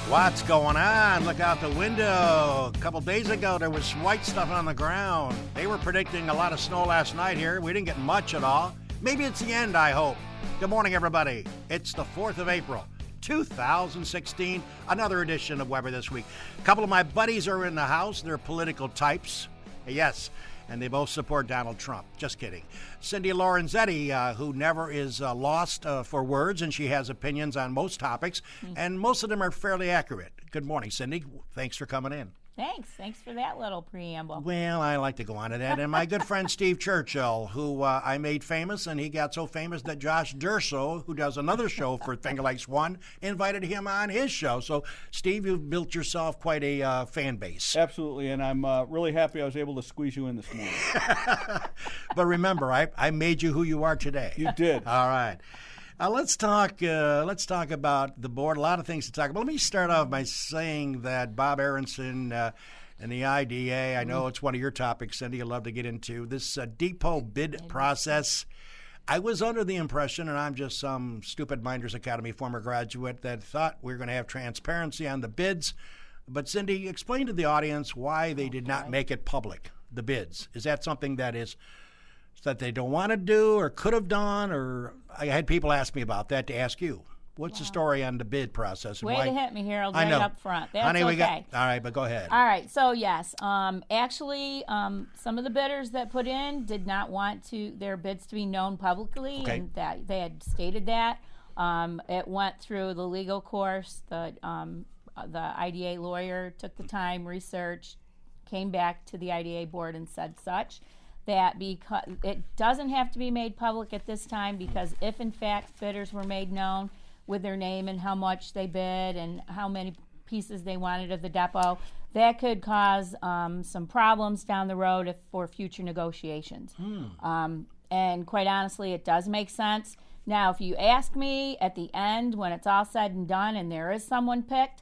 What's going on? Look out the window. A couple days ago, there was white stuff on the ground. They were predicting a lot of snow last night here. We didn't get much at all. Maybe it's the end, I hope. Good morning, everybody. It's the 4th of April, 2016. Another edition of Weber This Week. A couple of my buddies are in the house. They're political types. Yes. And they both support Donald Trump. Just kidding. Cindy Lorenzetti, who never is lost for words, and she has opinions on most topics, and most of them are fairly accurate. Good morning, Cindy. Thanks for coming in. Thanks for that little preamble. Well, I like to go on to that. And my good friend Steve Churchill, who I made famous, and he got so famous that Josh Durso, who does another show for Finger Lakes One, invited him on his show. So, Steve, you've built yourself quite a fan base. Absolutely, and I'm really happy I was able to squeeze you in this morning. But remember, I made you who you are today. You did. All right. Let's talk about the board. A lot of things to talk about. Let me start off by saying that Bob Aronson and the IDA, I know it's one of your topics, Cindy, you'd love to get into, this depot bid process. I was under the impression, and I'm just some stupid Minders Academy former graduate, that thought we were going to have transparency on the bids. But, Cindy, explain to the audience why they did not make it public, the bids. Is that something that they don't want to do or could have done? Or I had people ask me about that to ask you. What's the story on the bid process? Way to hit me, Harold, right up front. That's Honey, okay. All right, but go ahead. All right, so yes, actually, some of the bidders that put in did not want their bids to be known publicly, and that they had stated that. It went through the legal course. The IDA lawyer took the time, researched, came back to the IDA board and said such. That because it doesn't have to be made public at this time, because if in fact bidders were made known with their name and how much they bid and how many pieces they wanted of the depot, that could cause some problems down the road for future negotiations. And quite honestly, it does make sense. Now, if you ask me at the end, when it's all said and done and there is someone picked,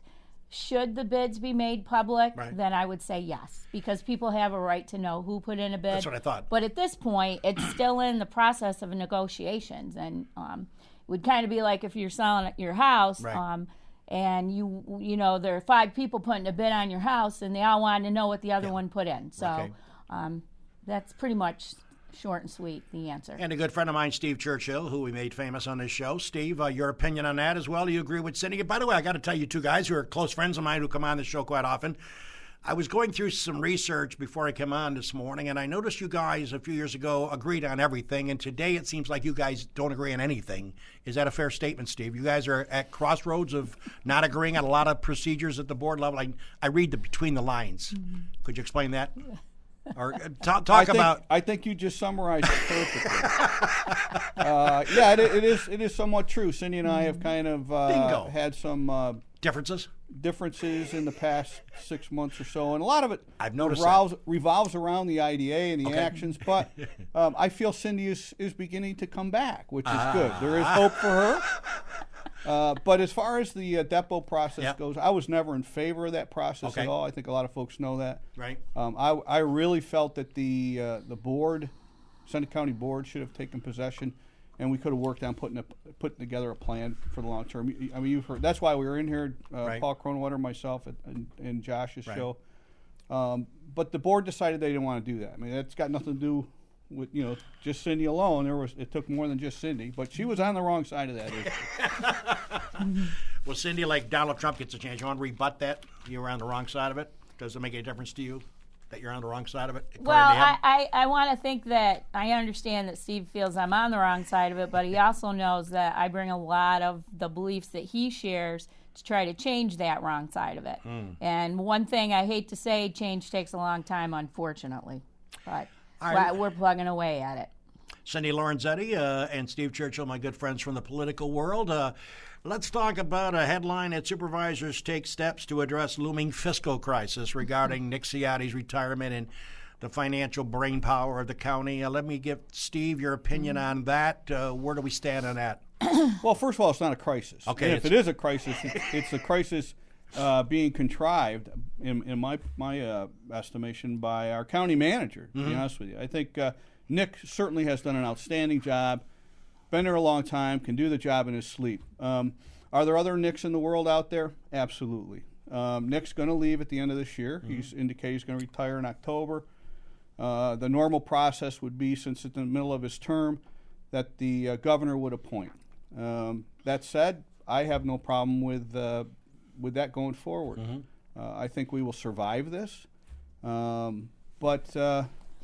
should the bids be made public? Right. Then I would say yes, because people have a right to know who put in a bid. That's what I thought. But at this point, it's still in the process of negotiations, and it would kind of be like if you're selling your house, right. And you know there are 5 people putting a bid on your house, and they all wanted to know what the other one put in. So that's pretty much short and sweet, the answer. And a good friend of mine, Steve Churchill, who we made famous on this show. Steve, your opinion on that as well? Do you agree with Cindy? By the way, I got to tell you, two guys who are close friends of mine who come on the show quite often, I was going through some research before I came on this morning, and I noticed you guys a few years ago agreed on everything, and today it seems like you guys don't agree on anything. Is that a fair statement, Steve? You guys are at crossroads of not agreeing on a lot of procedures at the board level. I read between the lines. Mm-hmm. Could you explain that? Or I think you just summarized it perfectly. It is somewhat true. Cindy and I have kind of had some differences in the past 6 months or so, and a lot of it I've noticed revolves around the IDA and the actions. But I feel Cindy is beginning to come back, which is good. There is hope for her. But as far as the depot process goes, I was never in favor of that process at all. I think a lot of folks know that. Right. I really felt that the board, Seneca County Board, should have taken possession, and we could have worked on putting together a plan for the long term. I mean, you've heard that's why we were in here, Paul Cronenwater, myself, and Josh's show. But the board decided they didn't want to do that. I mean, that's got nothing to do with just Cindy alone. It took more than just Cindy, but she was on the wrong side of that issue. Well, Cindy, like Donald Trump gets a chance. You want to rebut that? You were on the wrong side of it. Does it make any difference to you that you're on the wrong side of it? Well, I want to think that I understand that Steve feels I'm on the wrong side of it, but he also knows that I bring a lot of the beliefs that he shares to try to change that wrong side of it. And one thing I hate to say, change takes a long time, unfortunately, but we're plugging away at it. Cindy Lorenzetti and Steve Churchill, my good friends from the political world. Let's talk about a headline that Supervisors take steps to address looming fiscal crisis regarding Nick Ciotti's retirement and the financial brainpower of the county. Let me give Steve your opinion on that. Where do we stand on that? Well, first of all, it's not a crisis. Okay, and if it is a crisis, it's a crisis being contrived, in my estimation, by our county manager, to be honest with you. I think Nick certainly has done an outstanding job, been there a long time, can do the job in his sleep. Are there other Nicks in the world out there? Absolutely. Nick's going to leave at the end of this year. He's indicated he's going to retire in October. The normal process would be, since it's in the middle of his term, that the governor would appoint. That said, I have no problem with that going forward. I think we will survive this. But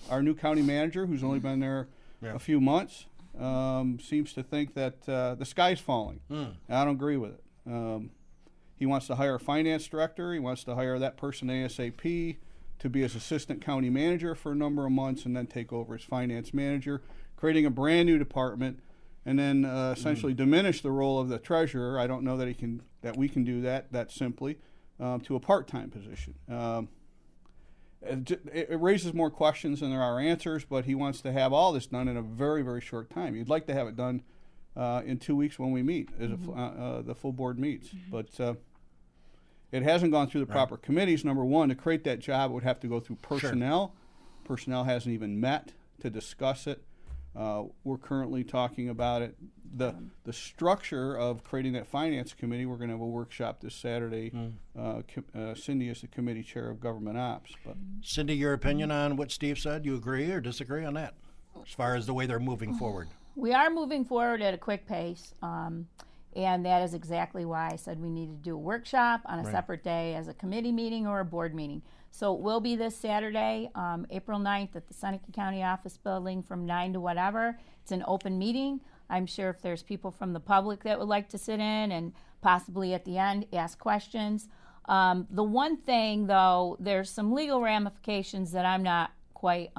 our new county manager, who's only been there a few months, seems to think that the sky's falling. I don't agree with it. He wants to hire a finance director. He wants to hire that person ASAP to be his assistant county manager for a number of months and then take over as finance manager, creating a brand new department, and then essentially diminish the role of the treasurer. I don't know that we can do that simply, to a part-time position. It raises more questions than there are answers, but he wants to have all this done in a very, very short time. He'd like to have it done in 2 weeks when we meet, as the full board meets. But it hasn't gone through the proper committees. Number one, to create that job, it would have to go through personnel. Personnel hasn't even met to discuss it. We're currently talking about it. The structure of creating that finance committee, we're going to have a workshop this Saturday. Cindy is the committee chair of government ops. But Cindy, your opinion on what Steve said? You agree or disagree on that, as far as the way they're moving forward? We are moving forward at a quick pace, and that is exactly why I said we need to do a workshop on a separate day as a committee meeting or a board meeting. So it will be this Saturday, April 9th, at the Seneca County Office Building from 9 to whatever. It's an open meeting. I'm sure if there's people from the public that would like to sit in and possibly at the end ask questions. The one thing, though, there's some legal ramifications that I'm not quite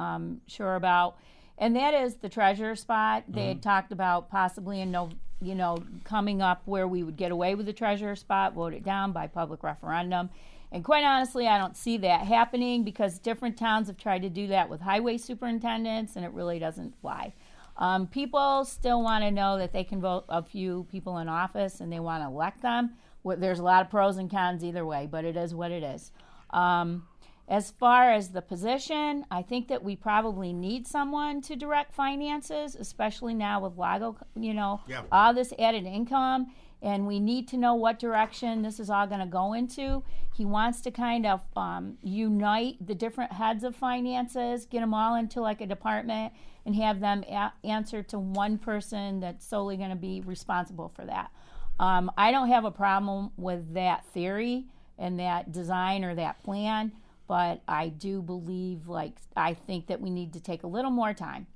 sure about, and that is the treasurer spot. They had talked about possibly coming up where we would get away with the treasurer spot, vote it down by public referendum. And quite honestly, I don't see that happening because different towns have tried to do that with highway superintendents, and it really doesn't fly. People still want to know that they can vote a few people in office and they want to elect them. There's a lot of pros and cons either way, but it is what it is. As far as the position, I think that we probably need someone to direct finances, especially now with Lago, all this added income, and we need to know what direction this is all going to go into. He wants to kind of unite the different heads of finances, get them all into like a department, and have them answer to one person that's solely going to be responsible for that. I don't have a problem with that theory and that design or that plan, but I do believe, I think that we need to take a little more time.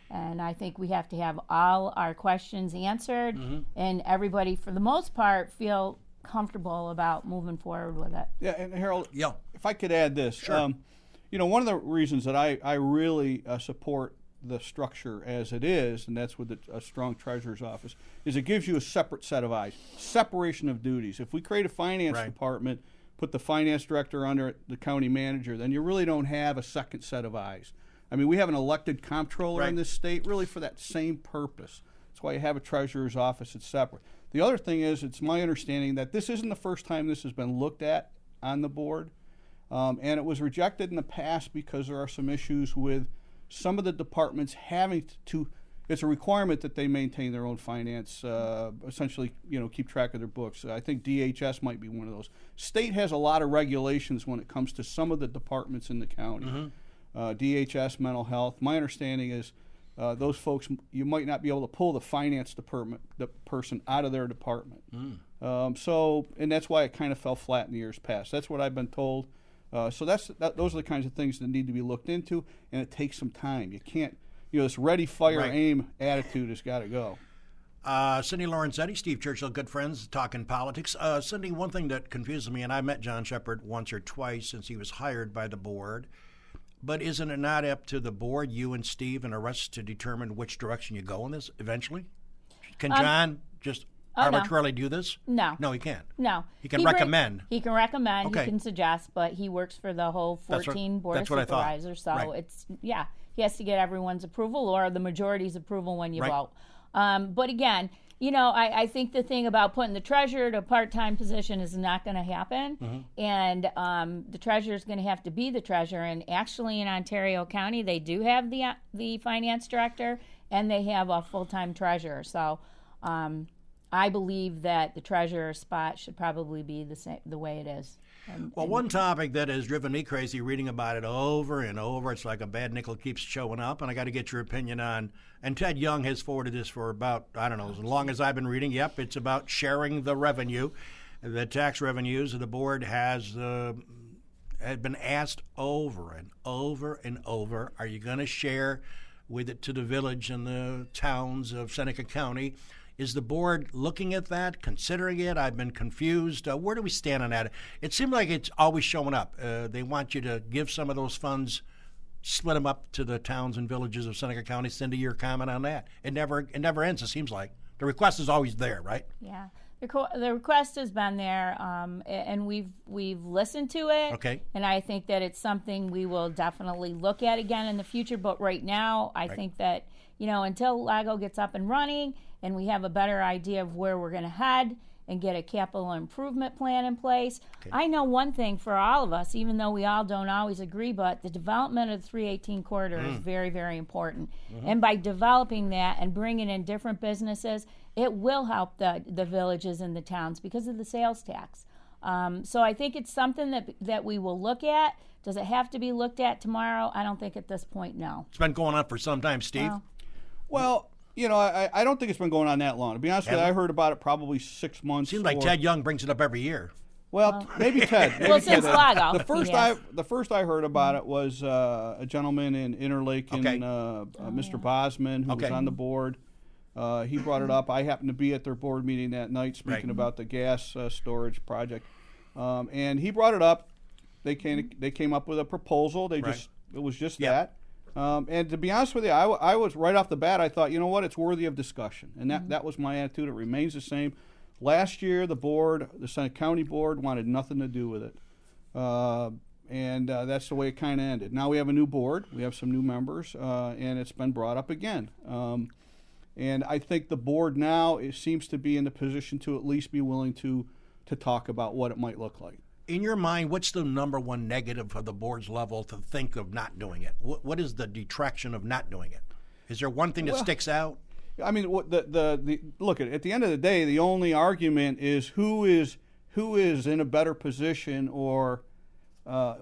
And I think we have to have all our questions answered, and everybody, for the most part, feel comfortable about moving forward with it. Yeah, and Harold, if I could add this. Sure. One of the reasons that I really support the structure as it is, and that's with a strong treasurer's office, is it gives you a separate set of eyes, separation of duties. If we create a finance department, put the finance director under the county manager, then you really don't have a second set of eyes. I mean, we have an elected comptroller in this state really for that same purpose. That's why you have a treasurer's office that's separate. The other thing is, it's my understanding that this isn't the first time this has been looked at on the board, and it was rejected in the past because there are some issues with some of the departments having to, it's a requirement that they maintain their own finance, essentially, keep track of their books. I think DHS might be one of those. State has a lot of regulations when it comes to some of the departments in the county. DHS, mental health. My understanding is those folks, you might not be able to pull the finance department, the person out of their department. And that's why it kind of fell flat in the years past. That's what I've been told. So those are the kinds of things that need to be looked into, and it takes some time. You can't, this ready, fire, aim attitude has got to go. Cindy Lorenzetti, Steve Churchill, good friends, talking politics. Cindy, one thing that confuses me, and I met John Shepard once or twice since he was hired by the board, but isn't it not up to the board, you and Steve and the rest, to determine which direction you go in this eventually? Can John just arbitrarily do this? No. No, he can't. No. He can recommend. He can recommend. Okay. He can suggest, but he works for the whole 14 board of supervisors. So it's, he has to get everyone's approval or the majority's approval when you vote. But again, I think the thing about putting the treasurer to a part-time position is not going to happen. And the treasurer is going to have to be the treasurer. And actually in Ontario County, they do have the finance director and they have a full-time treasurer. So I believe that the treasurer spot should probably be the way it is. One topic that has driven me crazy reading about it over and over, it's like a bad nickel keeps showing up, and I got to get your opinion on, and Ted Young has forwarded this for about, I don't know, as long as I've been reading. Yep, it's about sharing the revenue, the tax revenues. The board had been asked over and over and over, are you going to share with it to the village and the towns of Seneca County? Is the board looking at that, considering it? I've been confused. Where do we stand on that? It seems like it's always showing up. They want you to give some of those funds, split them up to the towns and villages of Seneca County. Cindy, your comment on that? It never ends, it seems like. The request is always there, right? Yeah. The request has been there, and we've listened to it. Okay. And I think that it's something we will definitely look at again in the future. But right now, I think that, until Lago gets up and running and we have a better idea of where we're going to head and get a capital improvement plan in place. Okay. I know one thing for all of us, even though we all don't always agree, but the development of the 318 corridor is very, very important. Mm-hmm. And by developing that and bringing in different businesses, it will help the villages and the towns because of the sales tax. So I think it's something that we will look at. Does it have to be looked at tomorrow? I don't think at this point, no. It's been going on for some time, Steve. Well, I don't think it's been going on that long. To be honest with you, I heard about it probably 6 months. Seems like Ted Young brings it up every year. Well, maybe Ted. Since Lago. The first I heard about it was a gentleman in Interlake, Mr. Bosman, who was on the board. He brought it up. I happened to be at their board meeting that night speaking about the gas storage project. And he brought it up. They came up with a proposal. It was just that. And to be honest with you, I was right off the bat, I thought, you know what, it's worthy of discussion. And that was my attitude. It remains the same. Last year, the Seneca County board wanted nothing to do with it. And that's the way it kind of ended. Now we have a new board. We have some new members, and it's been brought up again. And I think the board now seems to be in the position to at least be willing to talk about what it might look like. In your mind, what's the number one negative of the board's level to think of not doing it? What is the detraction of not doing it? Is there one thing that sticks out? I mean, look, at the end of the day, the only argument is who is in a better position or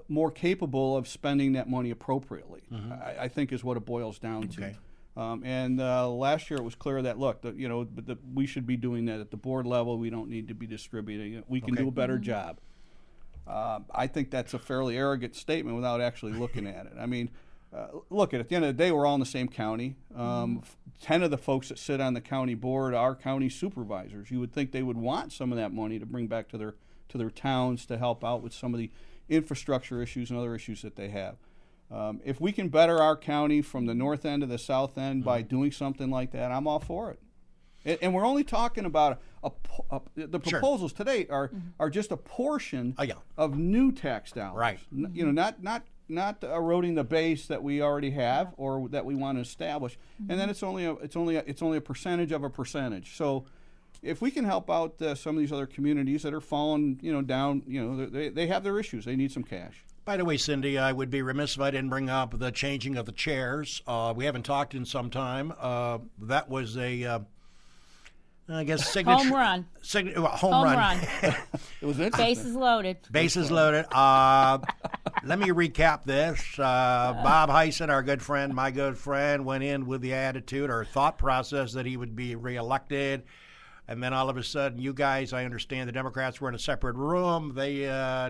more capable of spending that money appropriately. Mm-hmm. I think is what it boils down to. And last year it was clear that we should be doing that at the board level. We don't need to be distributing it. We can do a better job. I think that's a fairly arrogant statement without actually looking at it. I mean, at the end of the day, we're all in the same county. 10 of the folks that sit on the county board are county supervisors. You would think they would want some of that money to bring back to their towns to help out with some of the infrastructure issues and other issues that they have. If we can better our county from the north end to the south end by doing something like that, I'm all for it. And we're only talking about the proposals today are just a portion of new tax dollars. Right. Not eroding the base that we already have or that we want to establish. Mm-hmm. And then it's only a percentage of a percentage. So if we can help out some of these other communities that are falling down, they have their issues. They need some cash. By the way, Cindy, I would be remiss if I didn't bring up the changing of the chairs. We haven't talked in some time. That was signature. Home run. Home run. It was interesting. Bases loaded. Bases loaded. Let me recap this. Bob Heisen, our good friend, my good friend, went in with the attitude or thought process that he would be reelected. And then all of a sudden, you guys, I understand the Democrats were in a separate room. They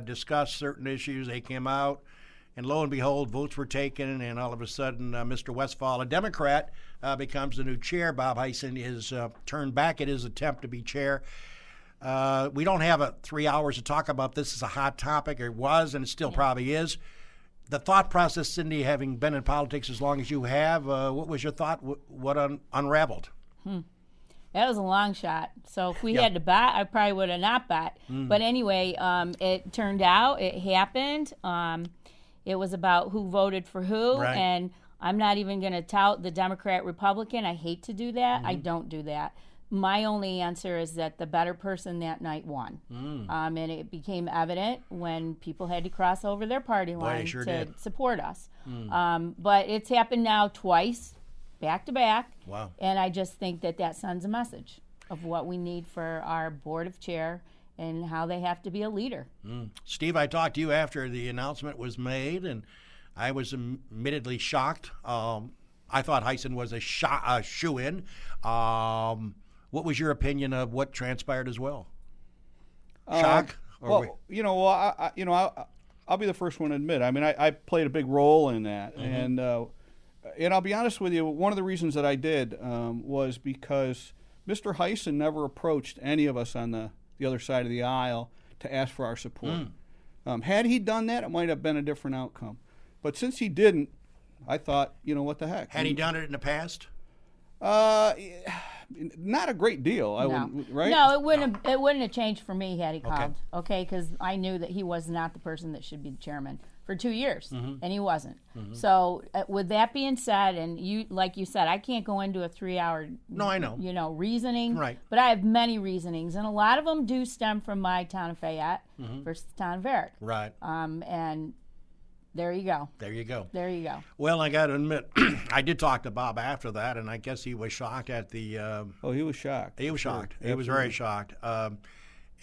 discussed certain issues. They came out. And lo and behold, votes were taken, and all of a sudden, Mr. Westfall, a Democrat, becomes the new chair. Bob Heisen is turned back at his attempt to be chair. We don't have 3 hours to talk about this. It's a hot topic. It was, and it still probably is. The thought process, Cindy, having been in politics as long as you have, what was your thought? What unraveled? That was a long shot. So if we had to bet, I probably would have not bet. But anyway, it turned out, it happened. It was about who voted for who, and I'm not even going to tout the Democrat-Republican. I hate to do that. I don't do that. My only answer is that the better person that night won. And it became evident when people had to cross over their party line to support us. But it's happened now twice, back to back. Wow. And I just think that sends a message. of what we need for our board of chair and how they have to be a leader. Steve, I talked to you after the announcement was made, and I was admittedly shocked. I thought Heisen was a shoo-in. What was your opinion of what transpired as well? Shock? I'll be the first one to admit. I mean, I played a big role in that, and I'll be honest with you. One of the reasons that I did was because Mr. Heisen never approached any of us on the other side of the aisle to ask for our support. Had he done that, it might have been a different outcome. But since he didn't, I thought, what the heck? Had he done it in the past? Not a great deal. Right? No, it wouldn't have changed for me had he called. Okay, because I knew that he was not the person that should be the chairman for 2 years, and he wasn't. So, with that being said, and like you said, I can't go into a 3-hour. No, I know. Reasoning. Right. But I have many reasonings, and a lot of them do stem from my town of Fayette versus the town of Varick. Right. And there you go. There you go. There you go. Well, I got to admit, I did talk to Bob after that, and I guess he was shocked at the. He was shocked. He was shocked. Absolutely. He was very shocked.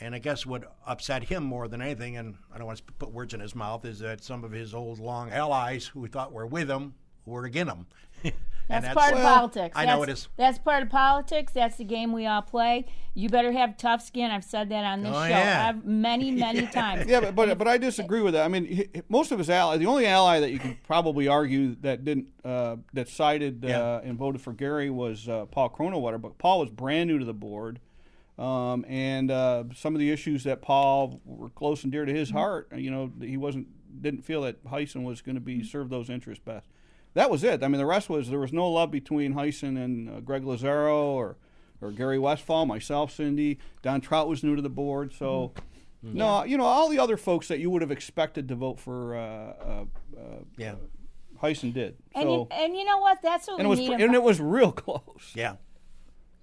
And I guess what upset him more than anything, and I don't want to put words in his mouth, is that some of his old long allies who thought were with him were against him. That's part of politics. I know it is. That's part of politics. That's the game we all play. You better have tough skin. I've said that on this show. Yeah. I've many times. Yeah, but I disagree with that. I mean, most of his allies, the only ally that you could probably argue that didn't that sided and voted for Gary was Paul Kronewetter. But Paul was brand new to the board, and some of the issues that Paul were close and dear to his heart. He didn't feel that Heisen was going to be serve those interests best. That was it. I mean, the rest was there was no love between Heisen and Greg Lazaro or Gary Westfall, myself, Cindy. Don Trout was new to the board, so no, all the other folks that you would have expected to vote for Heisen did. And you know what? That's what we need. And it was real close. Yeah.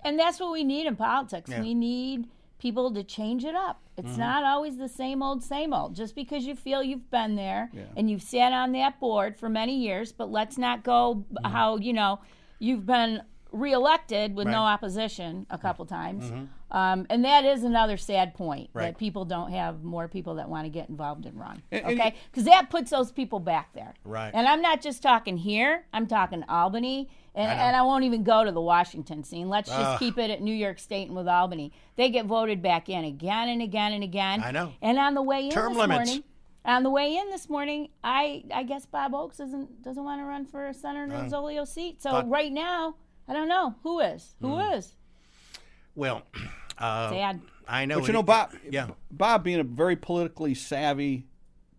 And that's what we need in politics. Yeah. We need people to change it up. It's not always the same old, same old. Just because you feel you've been there and you've sat on that board for many years, but let's not go how, you've been reelected with no opposition a couple times. And that is another sad point, that people don't have more people that want to get involved and run. Okay? Because that puts those people back there. Right. And I'm not just talking here. I'm talking Albany. And I won't even go to the Washington scene. Let's just keep it at New York State and with Albany. They get voted back in again and again and again. I know. And on the way in Term this limits. morning, I guess Bob Oakes doesn't want to run for Senator Nozzolio's seat. So right now, I don't know who is. Who is? Well, sad. I know. But Bob. Yeah. Bob being a very politically savvy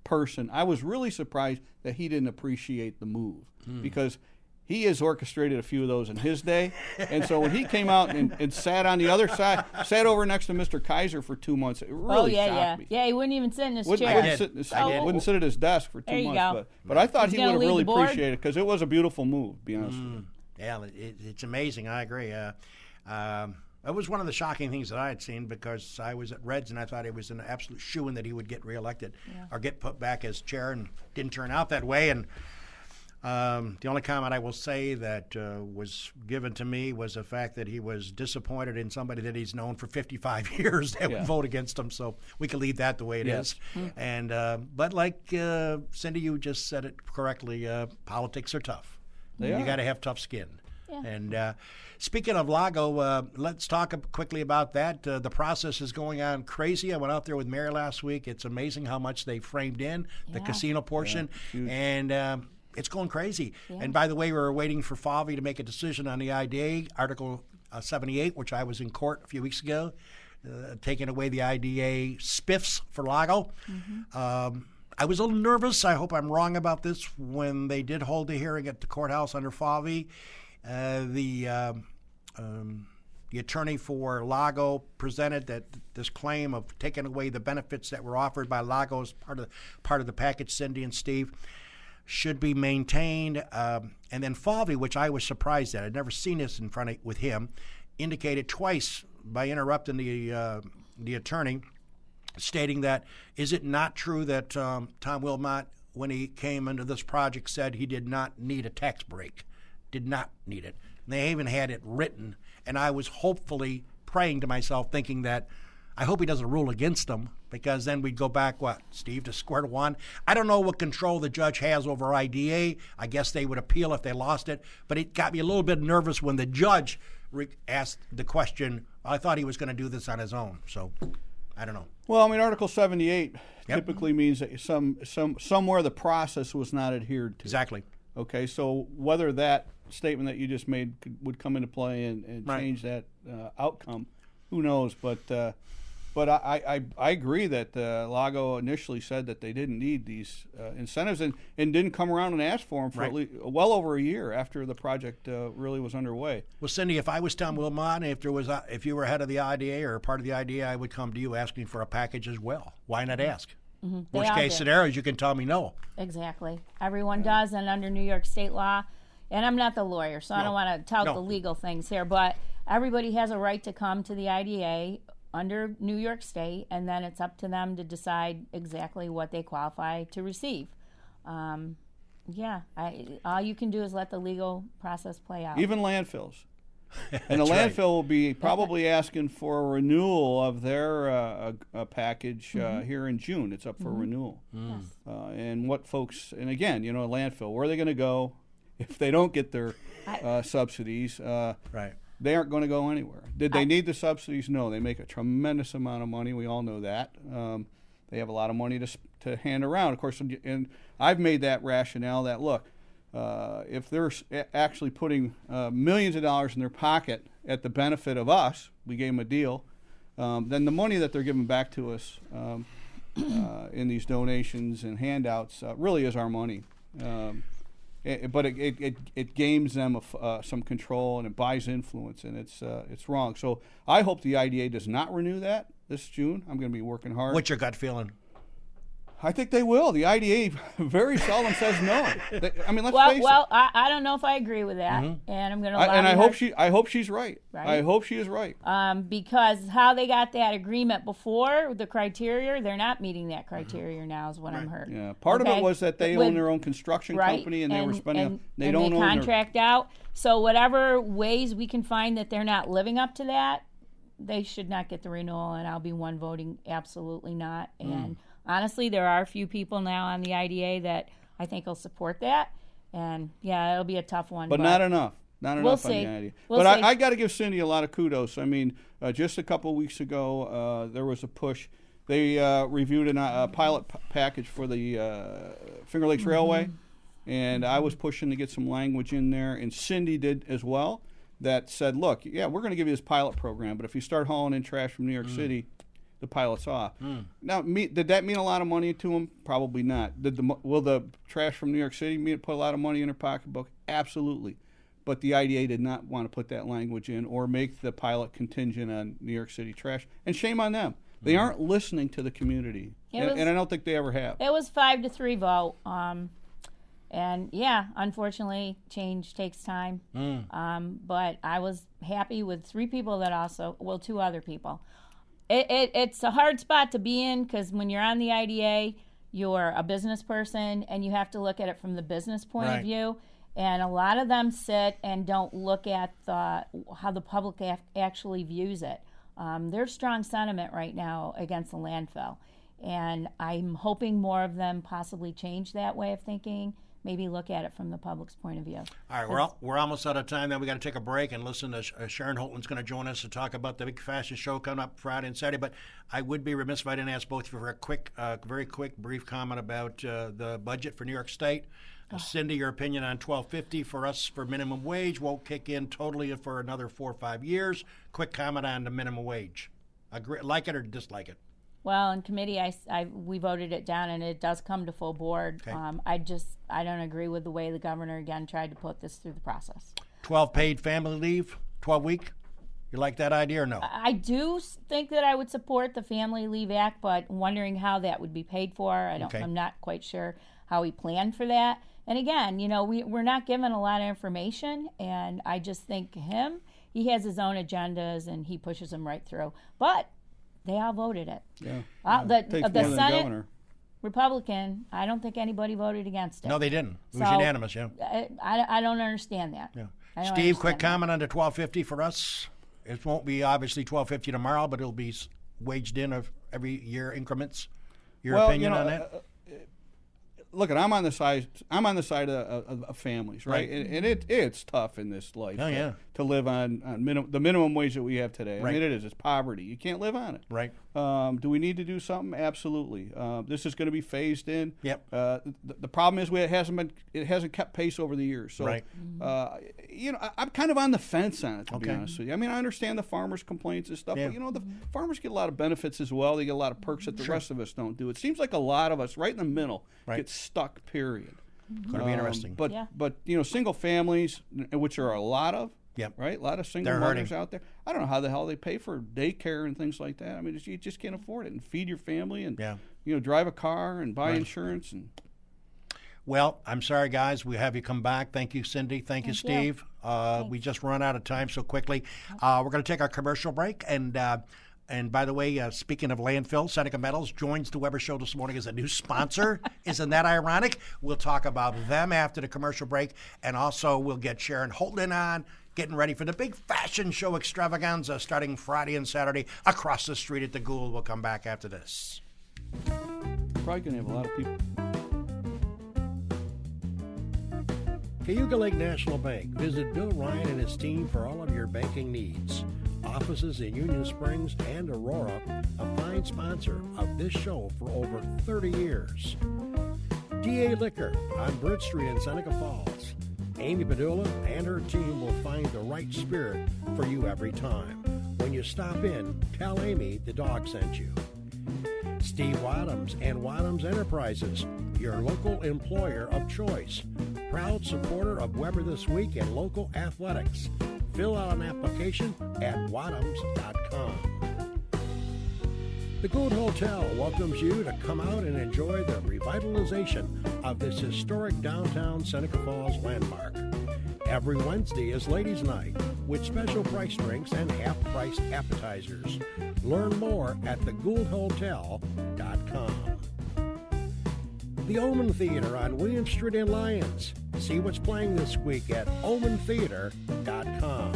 person, I was really surprised that he didn't appreciate the move because he has orchestrated a few of those in his day. And so when he came out and sat on the other side, sat over next to Mr. Kaiser for 2 months, it really shocked me. Yeah, he wouldn't even sit in his chair. Wouldn't sit at his desk for 2 months. But I thought he would have really appreciated it because it was a beautiful move, to be honest with you. Yeah, it's amazing. I agree. It was one of the shocking things that I had seen because I was at Reds and I thought it was an absolute shoo-in that he would get reelected or get put back as chair, and didn't turn out that way. And the only comment I will say that was given to me was the fact that he was disappointed in somebody that he's known for 55 years that would vote against him. So we can leave that the way it is. And but like Cindy, you just said it correctly. Politics are tough. You got to have tough skin. Yeah. And speaking of Lago, let's talk quickly about that. The process is going on crazy. I went out there with Mary last week. It's amazing how much they framed in the casino portion. And it's going crazy. Yeah. And by the way, we were waiting for FAVI to make a decision on the IDA, Article 78, which I was in court a few weeks ago, taking away the IDA spiffs for Lago. I was a little nervous. I hope I'm wrong about this. When they did hold the hearing at the courthouse under FAVI, the attorney for Lago presented that this claim of taking away the benefits that were offered by Lago as part of the package, Cindy and Steve, should be maintained. And then FAVI, which I was surprised at, I'd never seen this with him, indicated twice by interrupting the attorney, stating that, is it not true that Tom Wilmot, when he came into this project, said he did not need a tax break, did not need it. And they even had it written, and I was hopefully praying to myself, thinking that I hope he doesn't rule against them, because then we'd go back, Steve, to square one? I don't know what control the judge has over IDA. I guess they would appeal if they lost it. But it got me a little bit nervous when the judge asked the question. I thought he was going to do this on his own. So I don't know. Well, I mean, Article 78 typically means that somewhere the process was not adhered to. Exactly. Okay, so whether that statement that you just made would come into play and change that outcome, who knows? But I agree that Lago initially said that they didn't need these incentives and didn't come around and ask for them for well over a year after the project really was underway. Well, Cindy, if I was Tom Wilmot, if you were head of the IDA or part of the IDA, I would come to you asking for a package as well. Why not ask? Mm-hmm. Worst case scenarios, you can tell me no. Exactly. Everyone does, and under New York state law, and I'm not the lawyer, so I don't want to tout the legal things here, but everybody has a right to come to the IDA under New York State, and then it's up to them to decide exactly what they qualify to receive. All you can do is let the legal process play out. Even landfills. And the landfill will be probably asking for a renewal of their package here in June. It's up for renewal. Yes. And what folks, and again, a landfill, where are they going to go if they don't get their subsidies? They aren't going to go anywhere. Did they need the subsidies? No. They make a tremendous amount of money. We all know that. They have a lot of money to hand around. Of course, and I've made that rationale that, look, if they're actually putting millions of dollars in their pocket at the benefit of us, we gave them a deal, then the money that they're giving back to us in these donations and handouts really is our money. But it gains them some control, and it buys influence, and it's wrong. So I hope the IDA does not renew that this June. I'm going to be working hard. What's your gut feeling? I think they will. The IDA very seldom says no. Let's face it. Well, I don't know if I agree with that, and I'm going to. I hope she's right. I hope she is right. Because how they got that agreement before, the criteria, they're not meeting that criteria now, is what I'm heard. Yeah, part of it was that they own their own construction company, and they were spending. They don't own contract out. So whatever ways we can find that they're not living up to that, they should not get the renewal, and I'll be one voting absolutely not. And honestly, there are a few people now on the IDA that I think will support that, and it'll be a tough one. But not enough. Not enough on the IDA. But I got to give Cindy a lot of kudos. I mean, just a couple of weeks ago, there was a push. They reviewed a pilot package for the Finger Lakes Railway, and I was pushing to get some language in there, and Cindy did as well, that said, look, we're going to give you this pilot program, but if you start hauling in trash from New York City, the pilot's off. Now, did that mean a lot of money to them? Probably not. Will the trash from New York City put a lot of money in their pocketbook? Absolutely. But the IDA did not want to put that language in or make the pilot contingent on New York City trash. And shame on them. They aren't listening to the community. And I don't think they ever have. It was 5-3 vote. And unfortunately, change takes time. But I was happy with 3 people that 2 other people. It's a hard spot to be in, because when you're on the IDA, you're a business person, and you have to look at it from the business point of view. And a lot of them sit and don't look at how the public actually views it. There's strong sentiment right now against the landfill, and I'm hoping more of them possibly change that way of thinking. Maybe look at it from the public's point of view. All right, we're almost out of time. Then we got to take a break and listen to Sharon Hoatland's going to join us to talk about the big fashion show coming up Friday and Saturday. But I would be remiss if I didn't ask both of you for a very quick, brief comment about the budget for New York State. Cindy, your opinion on $12.50 for us for minimum wage won't kick in totally for another 4 or 5 years. Quick comment on the minimum wage. Agree, like it or dislike it? Well, in committee, we voted it down, and it does come to full board. Okay. I don't agree with the way the governor again tried to put this through the process. 12 paid family leave, 12 week. You like that idea or no? I do think that I would support the Family Leave Act, but wondering how that would be paid for. I'm not quite sure how he planned for that. And again, we're not given a lot of information, and I just think he has his own agendas, and he pushes them right through. But they all voted it. Yeah. The Senate Republican, I don't think anybody voted against it. No, they didn't. It was unanimous, I don't understand that. Yeah. Steve, quick comment on the $12.50 for us. It won't be obviously $12.50 tomorrow, but it'll be waged in of every year increments. Your opinion on that? Look, I'm on the side of families, right? And it's tough in this life to live on the minimum wage that we have today. Right. I mean, it is. It's poverty. You can't live on it. Right. Do we need to do something? Absolutely. This is going to be phased in. Yep. The problem is it hasn't kept pace over the years. So, right. I'm kind of on the fence on it, to be honest with you. I mean, I understand the farmers' complaints and stuff, but the farmers get a lot of benefits as well. They get a lot of perks that the rest of us don't do. It seems like a lot of us, right in the middle, get stuck. Period. Going to be interesting. But single families, which are a lot of. Yep. Right? A lot of single mothers out there. I don't know how the hell they pay for daycare and things like that. I mean, you just can't afford it. And feed your family and drive a car and buy insurance. Well, I'm sorry, guys. We have you come back. Thank you, Cindy. Thank you, Steve. We just run out of time so quickly. We're going to take our commercial break. And by the way, speaking of landfill, Seneca Metals joins the Weber Show this morning as a new sponsor. Isn't that ironic? We'll talk about them after the commercial break. And also we'll get Sharon Hoatland on, getting ready for the big fashion show extravaganza starting Friday and Saturday across the street at the Gould. We'll come back after this. Probably going to have a lot of people. Cayuga Lake National Bank. Visit Bill Ryan and his team for all of your banking needs. Offices in Union Springs and Aurora, a fine sponsor of this show for over 30 years. DA Liquor on Bridge Street in Seneca Falls. Amy Padula and her team will find the right spirit for you every time. When you stop in, tell Amy the dog sent you. Steve Wadhams and Wadhams Enterprises, your local employer of choice. Proud supporter of Weber This Week and local athletics. Fill out an application at wadhams.com. The Gould Hotel welcomes you to come out and enjoy the revitalization of this historic downtown Seneca Falls landmark. Every Wednesday is Ladies' Night with special price drinks and half-price appetizers. Learn more at thegouldhotel.com. The Omen Theater on William Street in Lyons. See what's playing this week at omentheater.com.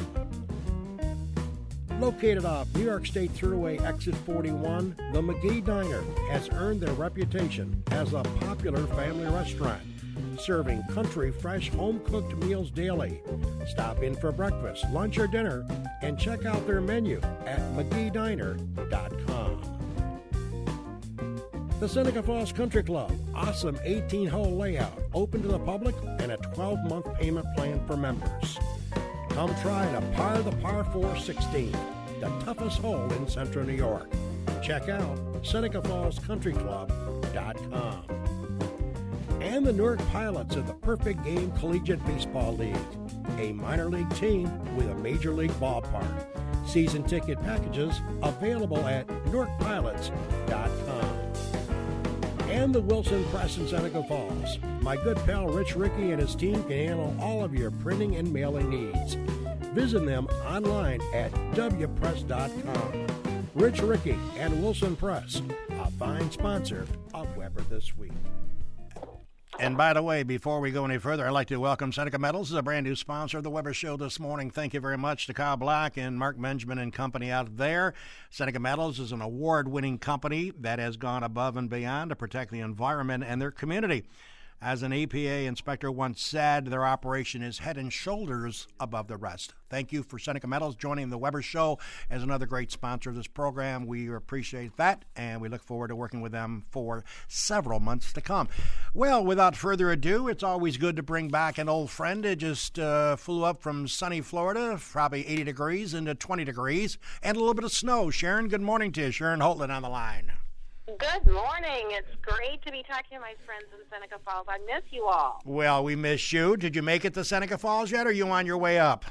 Located off New York State Thruway Exit 41, the McGee Diner has earned their reputation as a popular family restaurant, serving country fresh home-cooked meals daily. Stop in for breakfast, lunch, or dinner, and check out their menu at mcgeediner.com. The Seneca Falls Country Club, awesome 18-hole layout, open to the public, and a 12-month payment plan for members. Come try to par the par 4 16, the toughest hole in central New York. Check out SenecaFallsCountryClub.com. And the Newark Pilots of the Perfect Game Collegiate Baseball League, a minor league team with a major league ballpark. Season ticket packages available at NewarkPilots.com. And the Wilson Press in Seneca Falls. My good pal Rich Rickey and his team can handle all of your printing and mailing needs. Visit them online at wpress.com. Rich Rickey and Wilson Press, a fine sponsor of Weber This Week. And by the way, before we go any further, I'd like to welcome Seneca Metals as a brand new sponsor of the Weber Show this morning. Thank you very much to Kyle Black and Mark Benjamin and company out there. Seneca Metals is an award-winning company that has gone above and beyond to protect the environment and their community. As an EPA inspector once said, their operation is head and shoulders above the rest. Thank you for Seneca Metals joining the Weber Show as another great sponsor of this program. We appreciate that, and we look forward to working with them for several months to come. Well, without further ado, it's always good to bring back an old friend that just flew up from sunny Florida, probably 80 degrees into 20 degrees, and a little bit of snow. Sharon, good morning to you. Sharon Hoatland on the line. Good morning. It's great to be talking to my friends in Seneca Falls. I miss you all. Well, we miss you. Did you make it to Seneca Falls yet, or are you on your way up?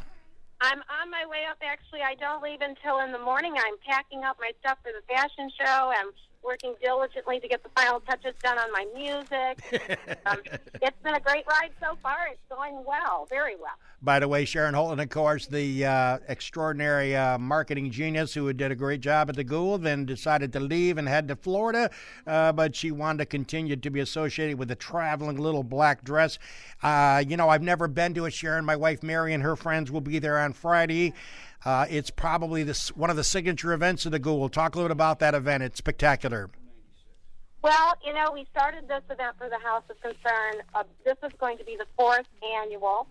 I'm on my way up, actually. I don't leave until in the morning. I'm packing up my stuff for the fashion show. I'm working diligently to get the final touches done on my music. It's been a great ride so far. It's going well, very well. By the way, Sharon Hoatland, of course, the extraordinary marketing genius who did a great job at the Gould, then decided to leave and head to Florida, but she wanted to continue to be associated with the traveling little black dress. I've never been to it, Sharon. My wife, Mary, and her friends will be there on Friday. It's probably one of the signature events of the Gould. Talk a little bit about that event. It's spectacular. Well, we started this event for the House of Concern. This is going to be the 4th annual,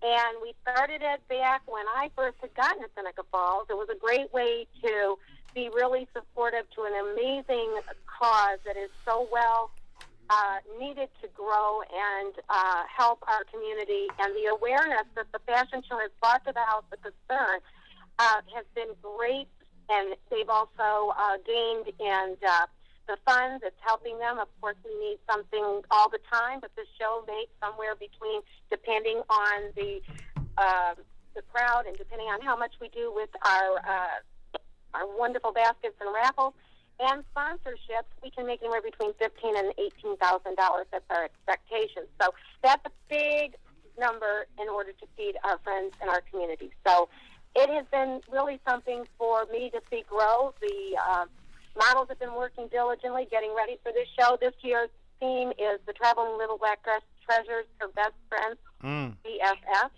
and we started it back when I first had gotten to Seneca Falls. It was a great way to be really supportive to an amazing cause that is so well needed to grow and help our community. And the awareness that the fashion show has brought to the House of Concern has been great, and they've also gained and the funds. It's helping them. Of course, we need something all the time, but the show makes somewhere between, depending on the crowd and depending on how much we do with our wonderful baskets and raffles and sponsorships, we can make anywhere between $15,000 and $18,000. That's our expectation. So that's a big number in order to feed our friends and our community. So it has been really something for me to see grow. The models have been working diligently, getting ready for this show. This year's theme is the Traveling Little Black Dress Treasures, Her Best Friends, BFF.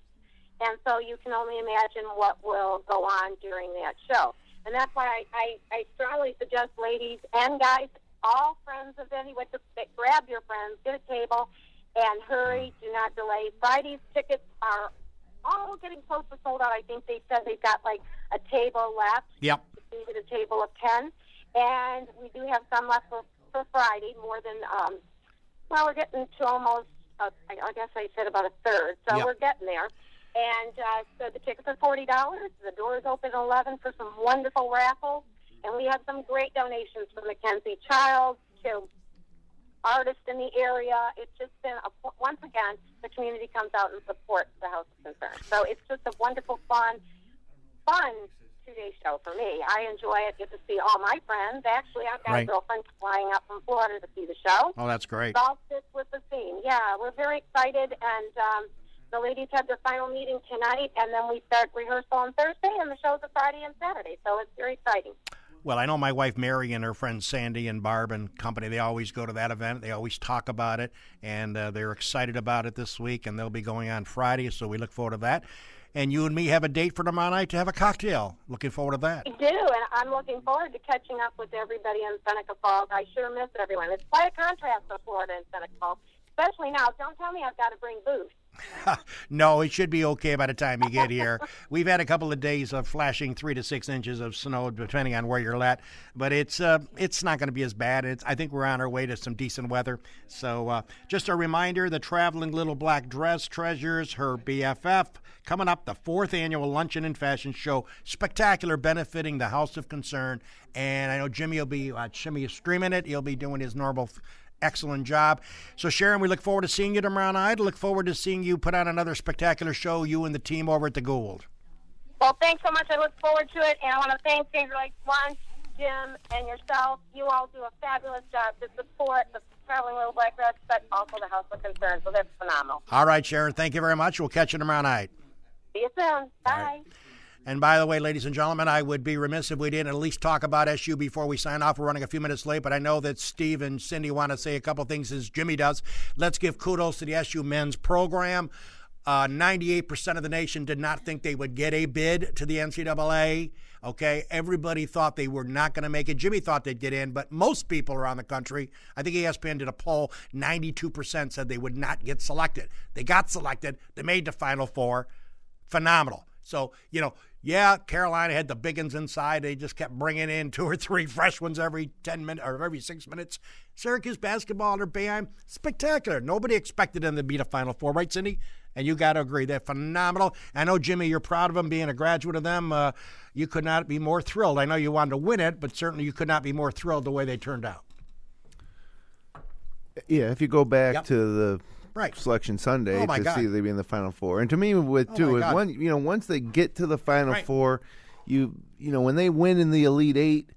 And so you can only imagine what will go on during that show. And that's why I strongly suggest ladies and guys, all friends of anyone, to grab your friends, get a table, and hurry. Do not delay. Friday's tickets are all getting close to sold out. I think they said they've got like a table left. Yep. You can get a table of 10. And we do have some left for Friday, more than, we're getting to almost, I guess I said about a third. So Yep. We're getting there. And so the tickets are $40. The doors open at 11 for some wonderful raffles. And we have some great donations from Mackenzie Childs to artists in the area. It's just been, once again, the community comes out and supports the House of Concern. So it's just a wonderful, fun 2-day show for me. I enjoy it. Get to see all my friends. Actually, I've got a girlfriend flying out from Florida to see the show. Oh, that's great. It all fits with the theme. Yeah, we're very excited, and the ladies have their final meeting tonight, and then we start rehearsal on Thursday, and the show's a Friday and Saturday, so it's very exciting. Well, I know my wife Mary and her friends Sandy and Barb and company, they always go to that event. They always talk about it, and they're excited about it this week, and they'll be going on Friday, so we look forward to that. And you and me have a date for tomorrow night to have a cocktail. Looking forward to that. We do, and I'm looking forward to catching up with everybody in Seneca Falls. I sure miss everyone. It's quite a contrast to Florida and Seneca Falls, especially now. Don't tell me I've got to bring booze. No, it should be okay by the time you get here. We've had a couple of days of flashing 3 to 6 inches of snow, depending on where you're at. But it's not going to be as bad. I think we're on our way to some decent weather. So just a reminder, the Traveling Little Black Dress Treasures, Her BFF, coming up, the 4th annual Luncheon and Fashion Show. Spectacular, benefiting the House of Concern. And I know Jimmy will be streaming it. He'll be doing his normal excellent job. So, Sharon, we look forward to seeing you tomorrow night. Look forward to seeing you put on another spectacular show, you and the team over at the Gould. Well, thanks so much. I look forward to it. And I want to thank Finger Lakes Lunch, Jim, and yourself. You all do a fabulous job to support the Traveling Little Black Dress, but also the House of Concern. So that's phenomenal. All right, Sharon. Thank you very much. We'll catch you tomorrow night. See you soon. Bye. Right. And by the way, ladies and gentlemen, I would be remiss if we didn't at least talk about SU before we sign off. We're running a few minutes late, but I know that Steve and Cindy want to say a couple things as Jimmy does. Let's give kudos to the SU men's program. 98% of the nation did not think they would get a bid to the NCAA. Okay, everybody thought they were not going to make it. Jimmy thought they'd get in, but most people around the country, I think ESPN did a poll, 92% said they would not get selected. They got selected. They made the Final Four. Phenomenal. So, yeah, Carolina had the big ones inside. They just kept bringing in 2 or 3 fresh ones every 10 minutes or every 6 minutes. Syracuse basketball under Boeheim, spectacular. Nobody expected them to beat a Final Four, right, Cindy? And you got to agree, they're phenomenal. I know, Jimmy, you're proud of them, being a graduate of them. You could not be more thrilled. I know you wanted to win it, but certainly you could not be more thrilled the way they turned out. Yeah, if you go back to the Selection Sunday see they be in the Final Four, and to me, once they get to the Final Four, when they win in the Elite Eight,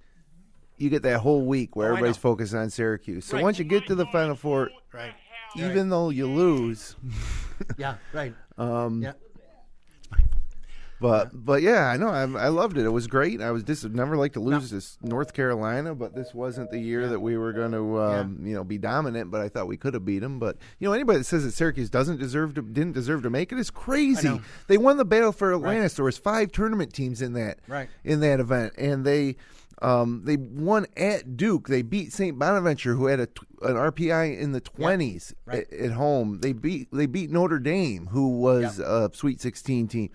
you get that whole week where everybody's focused on Syracuse. So once you get to the Final Four, even though you lose, But yeah, I know. I loved it. It was great. I was never like to lose this North Carolina, but this wasn't the year that we were going to be dominant. But I thought we could have beat them. But anybody that says that Syracuse didn't deserve to make it is crazy. They won the battle for Atlantis. There was 5 tournament teams in that event, and they won at Duke. They beat St. Bonaventure, who had an RPI in the 20s at home. They beat Notre Dame, who was a Sweet 16 team.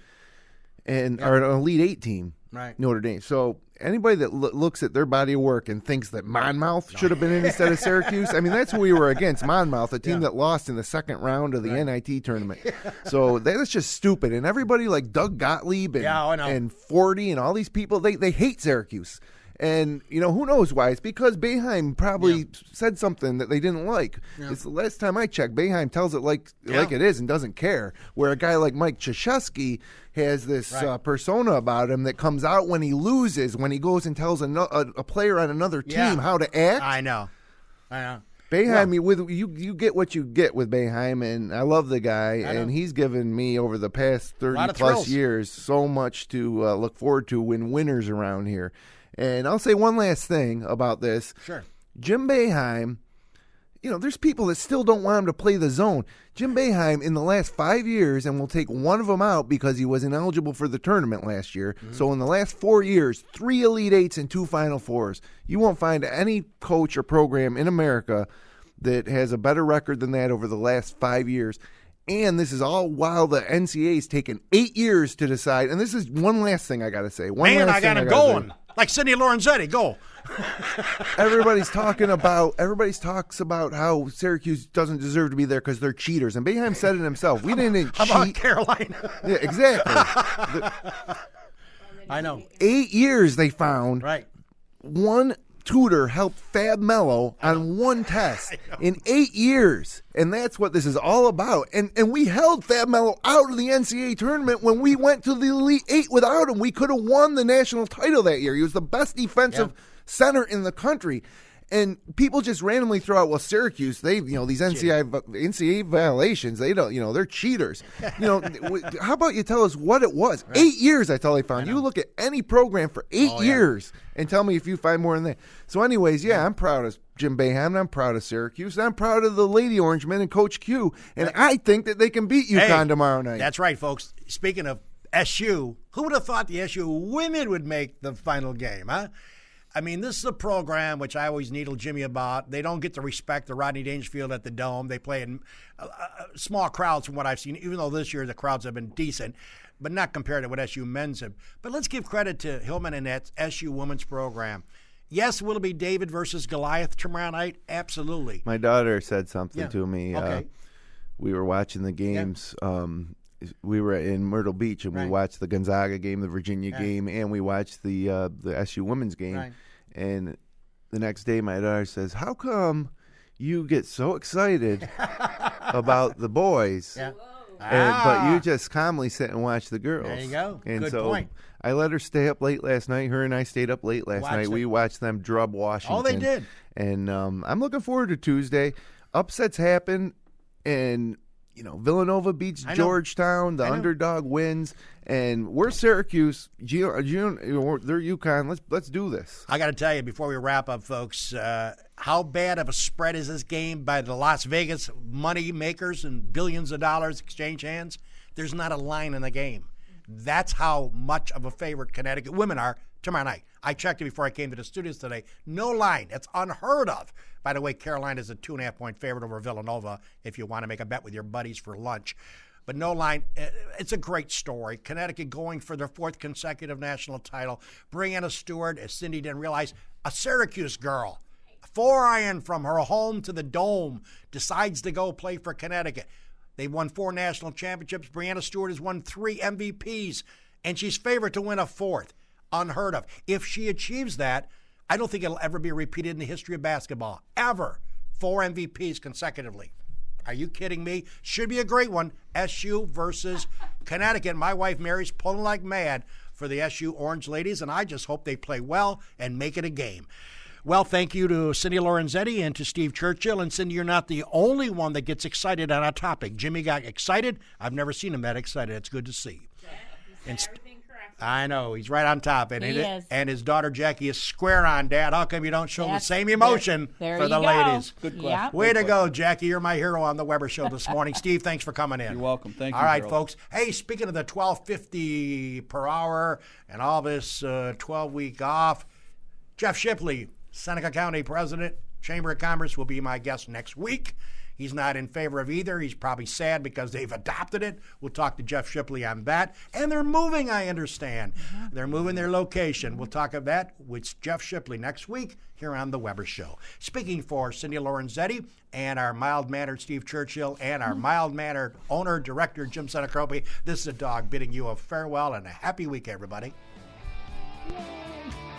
Or an Elite 8 team, Notre Dame. So anybody that looks at their body of work and thinks that Monmouth should have been in instead of Syracuse, I mean, that's who we were against, Monmouth, a team that lost in the second round of the NIT tournament. So that's just stupid. And everybody like Doug Gottlieb and Forty and all these people, they hate Syracuse. And, who knows why? It's because Boeheim probably said something that they didn't like. It's the last time I checked, Boeheim tells it like it is and doesn't care. Where a guy like Mike Krzyzewski has this persona about him that comes out when he loses, when he goes and tells a player on another team how to act. I know. Boeheim, you get what you get with Boeheim, and I love the guy, and he's given me over the past 30-plus years so much to look forward to when winners around here. And I'll say one last thing about this. Sure. Jim Boeheim, there's people that still don't want him to play the zone. Jim Boeheim, in the last 5 years, and we'll take one of them out because he was ineligible for the tournament last year. Mm-hmm. So in the last 4 years, 3 Elite Eights and 2 Final Fours. You won't find any coach or program in America that has a better record than that over the last 5 years. And this is all while the NCAA's taken 8 years to decide. And this is one last thing I got to say. I got him going. Like Cindy Lorenzetti, go. Everybody talks about how Syracuse doesn't deserve to be there because they're cheaters. And Boeheim said it himself. We didn't cheat. How about Carolina? Yeah, exactly. I know. 8 years they found. Right. One tutor helped Fab Mello on one test in 8 years. And that's what this is all about. And we held Fab Mello out of the NCAA tournament when we went to the Elite Eight without him. We could have won the national title that year. He was the best defensive center in the country. And people just randomly throw out, well, Syracuse, these NCAA violations, they don't, they're cheaters. How about you tell us what it was? Right. 8 years, I tell you, found. You look at any program for 8 years and tell me if you find more than that. So anyways, I'm proud of Jim Boeheim, and I'm proud of Syracuse, and I'm proud of the Lady Orangemen and Coach Q, and I think that they can beat UConn tomorrow night. That's right, folks. Speaking of SU, who would have thought the SU women would make the final game, huh? I mean, this is a program which I always needle Jimmy about. They don't get the respect of Rodney Dangerfield at the Dome. They play in small crowds from what I've seen, even though this year the crowds have been decent, but not compared to what SU men's have. But let's give credit to Hillman and that SU women's program. Yes, will it be David versus Goliath tomorrow night? Absolutely. My daughter said something to me. Okay. We were watching the games. We were in Myrtle Beach, and we watched the Gonzaga game, the Virginia game, and we watched the SU women's game. Right. And the next day, my daughter says, "How come you get so excited about the boys, but you just calmly sit and watch the girls?" There you go. And Good so point. I let her stay up late last night. Her and I stayed up late last night. We watched them drub Washington. Oh, they did. And I'm looking forward to Tuesday. Upsets happen, and Villanova beats Georgetown. The underdog wins, and we're Syracuse. They're UConn. Let's do this. I got to tell you before we wrap up, folks, how bad of a spread is this game by the Las Vegas money makers and billions of dollars exchange hands? There's not a line in the game. That's how much of a favorite Connecticut women are tomorrow night. I checked it before I came to the studios today. No line. It's unheard of. By the way, Carolina is a 2.5-point favorite over Villanova if you want to make a bet with your buddies for lunch. But no line. It's a great story. Connecticut going for their 4th consecutive national title. Brianna Stewart, as Cindy didn't realize, a Syracuse girl. 4-iron from her home to the Dome, decides to go play for Connecticut. They've won 4 national championships. Brianna Stewart has won 3 MVPs, and she's favored to win a 4th. Unheard of. If she achieves that, I don't think it'll ever be repeated in the history of basketball. Ever. 4 MVPs consecutively. Are you kidding me? Should be a great one. SU versus Connecticut. My wife Mary's pulling like mad for the SU Orange Ladies, and I just hope they play well and make it a game. Well, thank you to Cindy Lorenzetti and to Steve Churchill. And Cindy, you're not the only one that gets excited on a topic. Jimmy got excited. I've never seen him that excited. It's good to see. Yeah, and I know. He's right on top. And he is. And his daughter, Jackie, is square on, Dad. How come you don't show the same emotion for the ladies? Good question. Yep. Way to go, Jackie. You're my hero on the Weber Show this morning. Steve, thanks for coming in. You're welcome. Thank you, All right, Gerald. folks. Hey, speaking of the $12.50 per hour and all this 12-week off, Jeff Shipley, Seneca County President, Chamber of Commerce, will be my guest next week. He's not in favor of either. He's probably sad because they've adopted it. We'll talk to Jeff Shipley on that. And they're moving, I understand. Mm-hmm. They're moving their location. We'll talk about that with Jeff Shipley next week here on The Weber Show. Speaking for Cindy Lorenzetti and our mild-mannered Steve Churchill and our mild-mannered owner-director Jim Seneca, this is a dog bidding you a farewell and a happy week, everybody. Yay.